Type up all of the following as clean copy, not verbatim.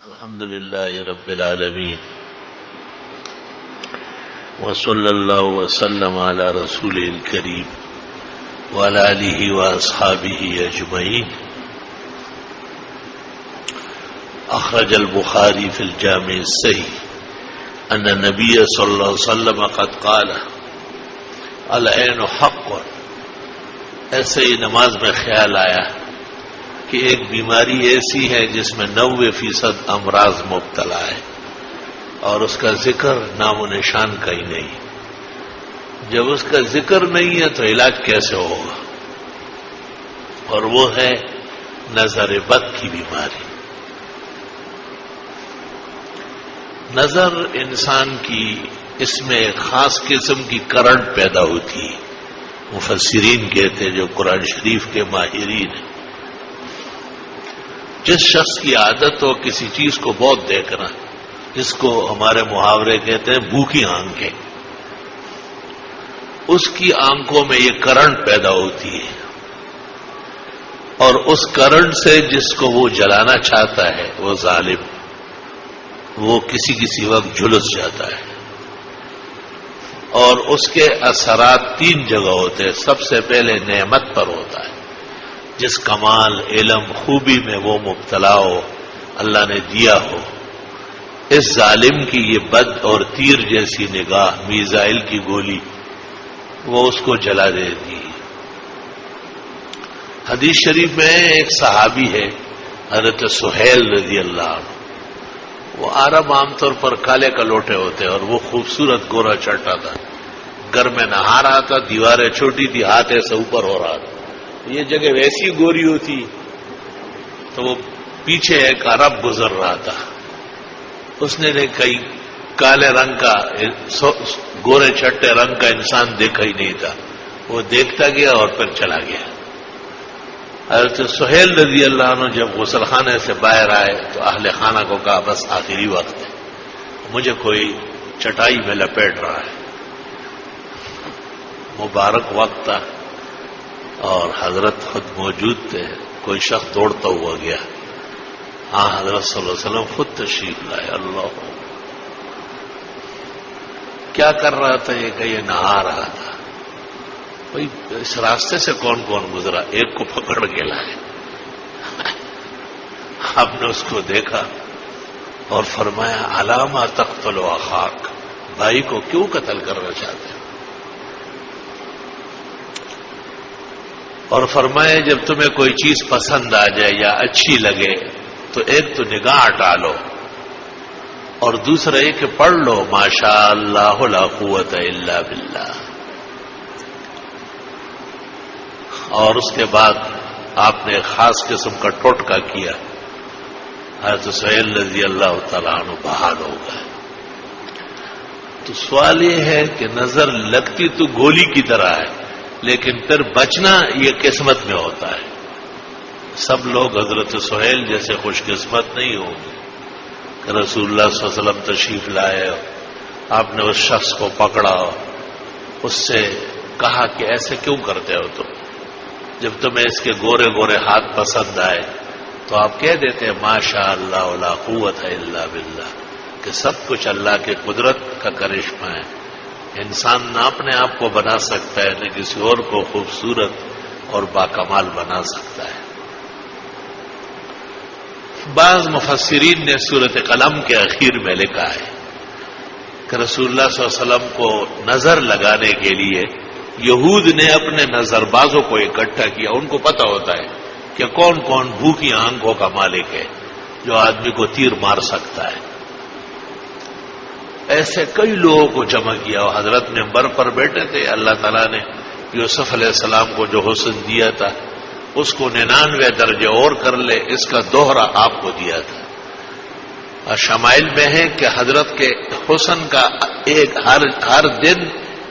الحمد لله رب العالمين وصلى الله وسلم على رسوله الكريم وعلى آله وأصحابه أجمعين. أخرج البخاري في الجامع الصحيح أن النبي صلى الله عليه وسلم قد قال العين حق. ایسے ہی نماز میں خیال آیا کہ ایک بیماری ایسی ہے جس میں 90% امراض مبتلا ہے اور اس کا ذکر نام و نشان کا ہی نہیں. جب اس کا ذکر نہیں ہے تو علاج کیسے ہوگا؟ اور وہ ہے نظر بد کی بیماری. نظر انسان کی اس میں ایک خاص قسم کی کرنٹ پیدا ہوتی ہے. مفسرین کہتے ہیں جو قرآن شریف کے ماہرین ہیں، جس شخص کی عادت ہو کسی چیز کو بہت دیکھنا، جس کو ہمارے محاورے کہتے ہیں بھوکی آنکھیں، اس کی آنکھوں میں یہ کرنٹ پیدا ہوتی ہے اور اس کرنٹ سے جس کو وہ جلانا چاہتا ہے وہ ظالم، وہ کسی وقت جھلس جاتا ہے. اور اس کے اثرات 3 جگہ ہوتے ہیں. سب سے پہلے نعمت پر ہوتا ہے، جس کمال علم خوبی میں وہ مبتلا ہو، اللہ نے دیا ہو. اس ظالم کی یہ بد اور تیر جیسی نگاہ، میزائل کی گولی، وہ اس کو جلا دیتی ہے. حدیث شریف میں ایک صحابی ہے حضرت سہیل رضی اللہ عنہ. وہ عرب عام طور پر کالے کلوٹے ہوتے اور وہ خوبصورت گورا چٹا تھا. گھر میں نہا رہا تھا، دیواریں چھوٹی تھی، ہاتھ ایسے اوپر ہو رہا تھا. یہ جگہ ویسی گوری ہوتی تو وہ پیچھے ایک عرب گزر رہا تھا. اس نے کئی کالے رنگ کا گورے چھٹے رنگ کا انسان دیکھا ہی نہیں تھا. وہ دیکھتا گیا اور پھر چلا گیا. حضرت سہیل رضی اللہ عنہ جب غسل خانے سے باہر آئے تو اہل خانہ کو کہا بس آخری وقت ہے، مجھے کوئی چٹائی میں لپیٹ رہا ہے. مبارک وقت تھا اور حضرت خود موجود تھے. کوئی شخص دوڑتا ہوا گیا. ہاں حضرت صلی اللہ علیہ وسلم خود تشریف لائے. اللہ کیا کر رہا تھا؟ یہ کہ یہ نہا رہا تھا. بھائی اس راستے سے کون کون گزرا؟ ایک کو پکڑ کے لائے. آپ نے اس کو دیکھا اور فرمایا علامہ تقتل اخاک، بھائی کو کیوں قتل کرنا چاہتے ہیں؟ اور فرمایا جب تمہیں کوئی چیز پسند آ جائے یا اچھی لگے تو ایک تو نگاہ ہٹا لو اور دوسرا یہ کہ پڑھ لو ماشاء اللہ لا قوت الا باللہ. اور اس کے بعد آپ نے خاص قسم کا ٹوٹکا کیا. حضرت سہیل رضی اللہ تعالیٰ عنہ بحال ہو گئے. تو سوال یہ ہے کہ نظر لگتی تو گولی کی طرح ہے، لیکن پھر بچنا یہ قسمت میں ہوتا ہے. سب لوگ حضرت سہیل جیسے خوش قسمت نہیں ہوں گے کہ رسول اللہ صلی اللہ علیہ وسلم تشریف لائے، آپ نے اس شخص کو پکڑا، اس سے کہا کہ ایسے کیوں کرتے ہو تم؟ جب تمہیں اس کے گورے گورے ہاتھ پسند آئے تو آپ کہہ دیتے ہیں ماشاء اللہ لا قوت الا باللہ، کہ سب کچھ اللہ کے قدرت کا کرشمہ ہے. انسان نہ اپنے آپ کو بنا سکتا ہے نہ کسی اور کو خوبصورت اور باکمال بنا سکتا ہے. بعض مفسرین نے سورۃ قلم کے اخیر میں لکھا ہے کہ رسول اللہ صلی اللہ علیہ وسلم کو نظر لگانے کے لیے یہود نے اپنے نظر بازوں کو اکٹھا کیا. ان کو پتہ ہوتا ہے کہ کون کون بھوکی آنکھوں کا مالک ہے جو آدمی کو تیر مار سکتا ہے. ایسے کئی لوگوں کو جمع کیا. حضرت منبر پر بیٹھے تھے. اللہ تعالیٰ نے یوسف علیہ السلام کو جو حسن دیا تھا اس کو 99 درجے اور کر لے، اس کا دوہرا آپ کو دیا تھا. اور شمائل میں ہے کہ حضرت کے حسن کا ایک ہر دن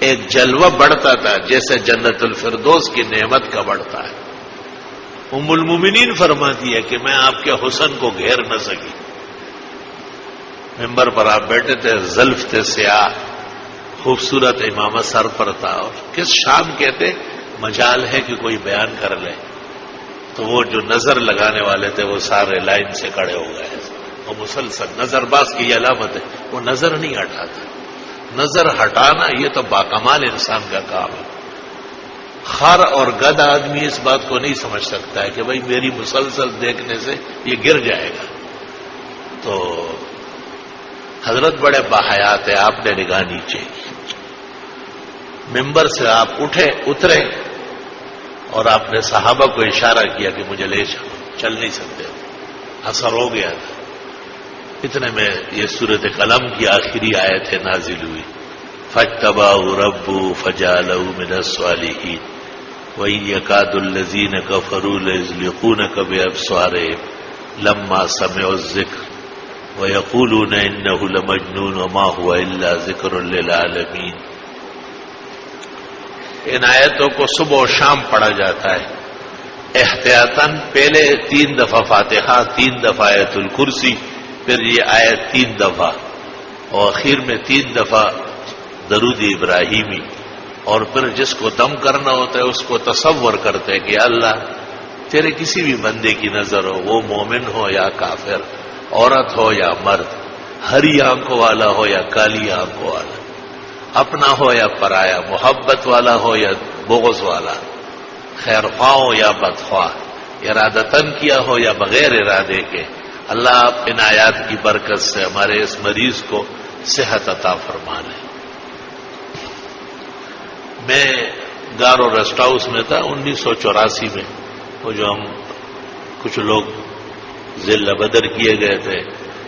ایک جلوہ بڑھتا تھا جیسے جنت الفردوس کی نعمت کا بڑھتا ہے. ام المومنین فرماتی ہے کہ میں آپ کے حسن کو گھیر نہ سکی. ممبر پر آپ بیٹھے تھے، زلف تھے سیاہ، خوبصورت امامہ سر پر تھا. اور کس شام کہتے مجال ہے کہ کوئی بیان کر لے. تو وہ جو نظر لگانے والے تھے وہ سارے لائن سے کھڑے ہو گئے. اور مسلسل نظر باز کی یہ علامت ہے، وہ نظر نہیں ہٹاتا. نظر ہٹانا یہ تو باکمال انسان کا کام ہے. خر اور گدھ آدمی اس بات کو نہیں سمجھ سکتا ہے کہ بھائی میری مسلسل دیکھنے سے یہ گر جائے گا. تو حضرت بڑے باحیات ہے، آپ نے نگاہ نیچے کی. ممبر سے آپ اترے اور آپ نے صحابہ کو اشارہ کیا کہ مجھے لے جاؤ، چل نہیں سکتے، اثر ہو گیا تھا. اتنے میں یہ سورۃ قلم کی آخری آیت نازل ہوئی، فاجتباہ ربہ فجعلہ من الصالحین وَإِن يَكَادُ الَّذِينَ كَفَرُوا لَيُزْلِقُونَكَ بِأَبْصَارِهِمْ لَمَّا سَمِعُوا الذِّكْرَ وَيَقُولُونَ إِنَّهُ لَمَجْنُونٌ وَمَا هُوَ إِلَّا ذِكْرٌ لِّلْعَالَمِينَ. ان آیتوں کو صبح و شام پڑھا جاتا ہے احتیاطاً. پہلے 3 دفعہ فاتحہ، 3 دفعہ آیت الکرسی، پھر یہ آیت 3 دفعہ، اور آخر میں 3 دفعہ درود ابراہیمی. اور پھر جس کو دم کرنا ہوتا ہے اس کو تصور کرتے کہ اللہ تیرے کسی بھی بندے کی نظر ہو، وہ مومن ہو یا کافر، عورت ہو یا مرد، ہری آنکھوں والا ہو یا کالی آنکھوں والا، اپنا ہو یا پرایا، محبت والا ہو یا بغض والا، خیر خواہ ہو یا بدخواہ، ارادتاً کیا ہو یا بغیر ارادے کے، اللہ آپ ان آیات کی برکت سے ہمارے اس مریض کو صحت عطا فرما لیں. میں گارو ریسٹ ہاؤس میں تھا 1984 میں. وہ جو ہم کچھ لوگ ذل بدر کیے گئے تھے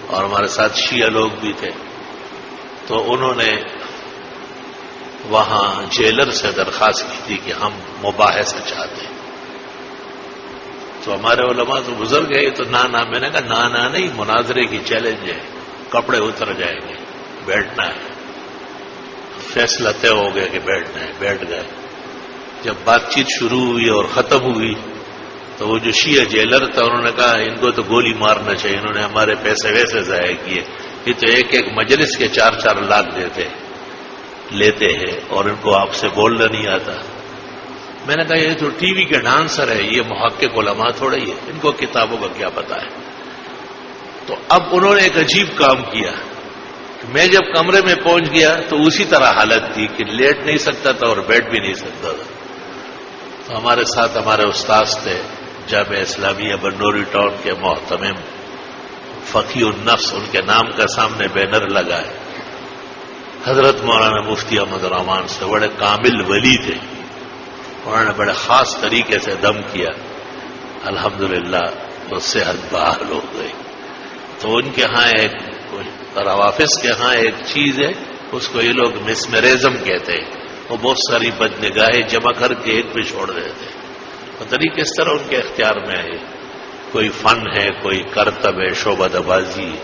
اور ہمارے ساتھ شیعہ لوگ بھی تھے، تو انہوں نے وہاں جیلر سے درخواست کی تھی کہ ہم مباحثہ چاہتے ہیں. تو ہمارے علماء تو گزر گئے، تو نہ میں نے کہا نہ نہیں، مناظرے کی چیلنج ہے، کپڑے اتر جائیں گے، بیٹھنا ہے. فیصلہ طے ہو گیا کہ بیٹھنا ہے، بیٹھ گئے. جب بات چیت شروع ہوئی اور ختم ہوئی تو وہ جو شیعہ جیلر تھا انہوں نے کہا ان کو تو گولی مارنا چاہیے، انہوں نے ہمارے پیسے ویسے ضائع کیے، یہ تو ایک مجلس کے 4-4 لاکھ لیتے ہیں اور ان کو آپ سے بولنا نہیں آتا. میں نے کہا یہ تو ٹی وی کے ڈانسر ہے، یہ محقق علماء تھوڑا ہی ہے، ان کو کتابوں کا کیا پتا ہے. تو اب انہوں نے ایک عجیب کام کیا. میں جب کمرے میں پہنچ گیا تو اسی طرح حالت تھی کہ لیٹ نہیں سکتا تھا اور بیٹھ بھی نہیں سکتا تھا. تو ہمارے ساتھ ہمارے استاذ تھے جامعہ اسلامیہ بنوری ٹاؤن کے محتمم فقی النفس، ان کے نام کا سامنے بینر لگا ہے. حضرت مولانا مفتی احمد الرحمان سے بڑے کامل ولی تھے، انہوں نے بڑے خاص طریقے سے دم کیا. الحمدللہ وہ صحت بحال ہو گئی. تو ان کے ہاں ایک روافظ کے ہاں ایک چیز ہے، اس کو یہ لوگ مسمریزم کہتے ہیں. وہ بہت ساری بدنگاہیں جمع کر کے ایک پہ چھوڑ دیتے ہیں. پتہ نہیں کس طرح ان کے اختیار میں ہے، کوئی فن ہے، کوئی کرتب ہے، شعبہ بازی ہے.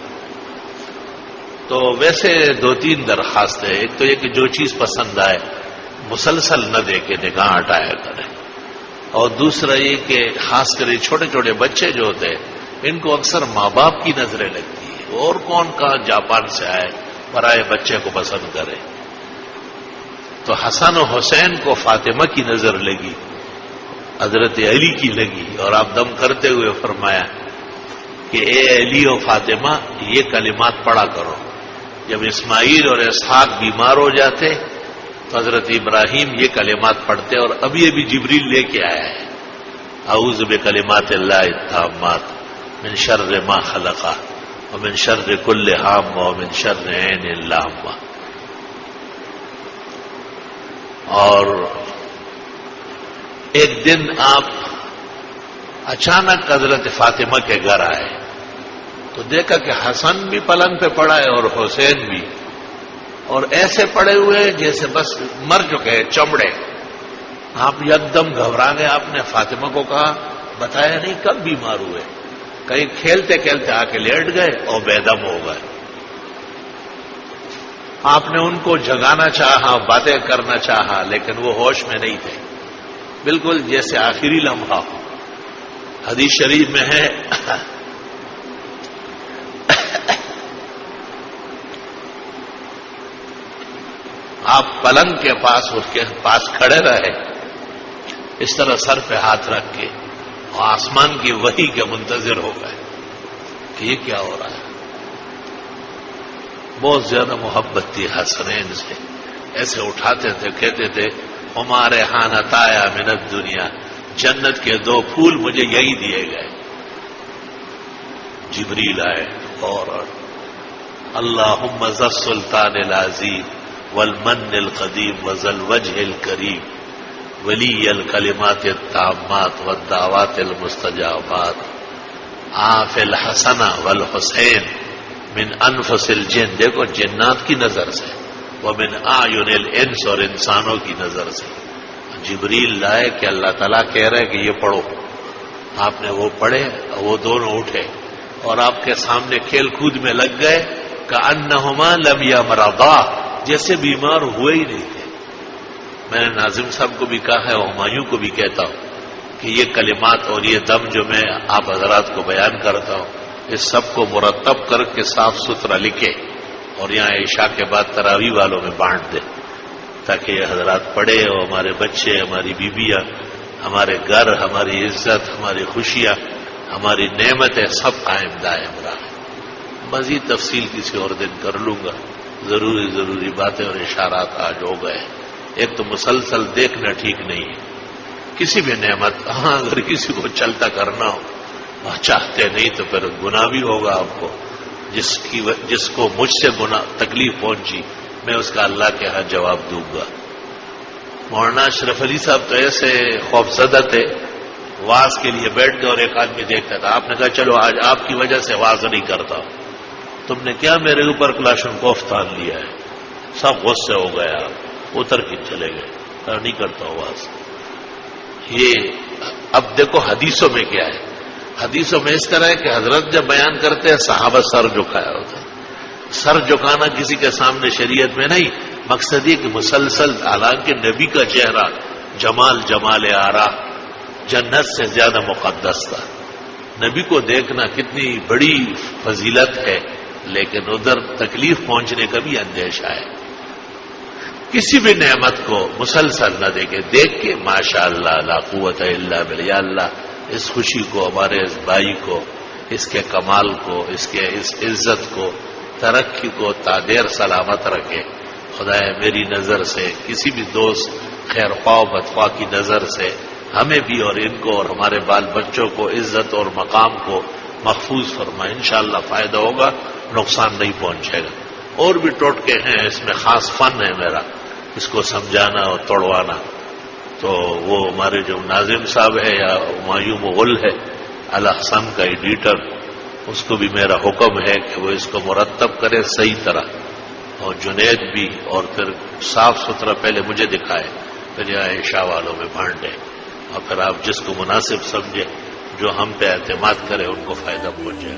تو ویسے 2-3 درخواستیں. ایک تو یہ کہ جو چیز پسند آئے مسلسل نہ دے کے نگاہ ہٹایا کریں، اور دوسرا یہ کہ خاص کر چھوٹے چھوٹے بچے جو ہوتے ہیں ان کو اکثر ماں باپ کی نظریں لگتی ہیں. اور کون کہاں جاپان سے آئے برائے بچے کو پسند کرے. تو حسن و حسین کو فاطمہ کی نظر لگی، حضرت علی کی لگی، اور آپ دم کرتے ہوئے فرمایا کہ اے علی و فاطمہ یہ کلمات پڑھا کرو. جب اسماعیل اور اسحاق بیمار ہو جاتے تو حضرت ابراہیم یہ کلمات پڑھتے، اور ابھی جبریل لے کے آیا ہے، اعوذ بکلمات اللہ التامات من شر ما خلق ومن شر کل حام ومن شر عین اللامہ. اور ایک دن آپ اچانک حضرت فاطمہ کے گھر آئے تو دیکھا کہ حسن بھی پلنگ پہ پڑا ہے اور حسین بھی، اور ایسے پڑے ہوئے جیسے بس مر چکے ہیں، چمڑے. آپ یکدم گھبرا گئے. آپ نے فاطمہ کو کہا بتایا نہیں کب بیمار ہوئے؟ کہیں کھیلتے کھیلتے آ کے لیٹ گئے اور بے دم ہو گئے. آپ نے ان کو جگانا چاہا، باتیں کرنا چاہا، لیکن وہ ہوش میں نہیں تھے، بالکل جیسے آخری لمحہ ہو. حدیث شریف میں ہے آپ پلنگ کے پاس اس کے پاس کھڑے رہے اس طرح سر پہ ہاتھ رکھ کے، اور آسمان کی وحی کے منتظر ہو گئے کہ یہ کیا ہو رہا ہے. بہت زیادہ محبت تھی حسنین سے، ایسے اٹھاتے تھے، کہتے تھے ہمارے حانتایا من الدنیا، جنت کے 2 پھول مجھے یہی دیے گئے۔ جبریل آئے اور اللہم ذا السلطان العظیم والمن القدیم وذا الوجہ الکریم ولی الکلمات التامات والدعوات المستجابات آف الحسن والحسین من انفس الجن، دیکھو جنات کی نظر سے، ومن اعین الانس، اور انسانوں کی نظر سے۔ جبریل لائے کہ اللہ تعالیٰ کہہ رہے کہ یہ پڑھو، آپ نے وہ پڑھے، وہ دونوں اٹھے اور آپ کے سامنے کھیل کود میں لگ گئے، کأنہما لم یمرضا، جیسے بیمار ہوئے ہی نہیں تھے۔ میں نے ناظم صاحب کو بھی کہا ہے اور ہمایوں کو بھی کہتا ہوں کہ یہ کلمات اور یہ دم جو میں آپ حضرات کو بیان کرتا ہوں، اس سب کو مرتب کر کے صاف ستھرا لکھے اور یہاں عشاء کے بعد تراویح والوں میں بانٹ دے، تاکہ یہ حضرات پڑھے اور ہمارے بچے، ہماری بیویاں، ہمارے گھر، ہماری عزت، ہماری خوشیاں، ہماری نعمتیں سب قائم دائم رہیں۔ مزید تفصیل کسی اور دن کر لوں گا، ضروری باتیں اور اشارات آج ہو گئے۔ ایک تو مسلسل دیکھنا ٹھیک نہیں ہے کسی بھی نعمت، ہاں اگر کسی کو چلتا کرنا ہو، چاہتے نہیں تو پھر گناہ بھی ہوگا آپ کو۔ جس کو مجھ سے تکلیف پہنچی، میں اس کا اللہ کے ہاں جواب دوں گا۔ مولانا اشرف علی صاحب تو ایسے خوفزدہ تھے، واز کے لیے بیٹھ گئے اور ایک آدمی دیکھتا تھا، آپ نے کہا چلو آج آپ کی وجہ سے واز نہیں کرتا ہوں۔ تم نے کیا میرے اوپر کلاشن کوف تان لیا ہے؟ سب غصے ہو گئے، آپ اتر کے چلے گئے، نہیں کرتا ہوں واز۔ یہ اب دیکھو حدیثوں میں کیا ہے، حدیثوں میں اس طرح ہے کہ حضرت جب بیان کرتے ہیں صحابہ سر جھکایا ہوتا ہے۔ سر جھکانا کسی کے سامنے شریعت میں نہیں، مقصد یہ کہ مسلسل، حالانکہ نبی کا چہرہ جمال آرا جنت سے زیادہ مقدس تھا، نبی کو دیکھنا کتنی بڑی فضیلت ہے، لیکن ادھر تکلیف پہنچنے کا بھی اندیشہ ہے۔ کسی بھی نعمت کو مسلسل نہ دیکھے، دیکھ کے ماشاء اللہ لا قوت الا باللہ، یا اللہ اس خوشی کو، ہمارے اس بھائی کو، اس کے کمال کو، اس کے اس عزت کو، ترقی کو تادیر سلامت رکھے۔ خدایا میری نظر سے، کسی بھی دوست خیر خواہ بدخواہ کی نظر سے ہمیں بھی اور ان کو اور ہمارے بال بچوں کو عزت اور مقام کو محفوظ فرمائے۔ انشاءاللہ فائدہ ہوگا، نقصان نہیں پہنچے گا۔ اور بھی ٹوٹکے ہیں، اس میں خاص فن ہے میرا، اس کو سمجھانا اور توڑوانا۔ تو وہ ہمارے جو ناظم صاحب ہے یا ہمایوں مغل ہے الاحسن کا ایڈیٹر، اس کو بھی میرا حکم ہے کہ وہ اس کو مرتب کرے صحیح طرح، اور جنید بھی، اور پھر صاف ستھرا پہلے مجھے دکھائے، پھر یہاں عشاء والوں میں بانٹے، اور پھر آپ جس کو مناسب سمجھے، جو ہم پہ اعتماد کرے، ان کو فائدہ پہنچے۔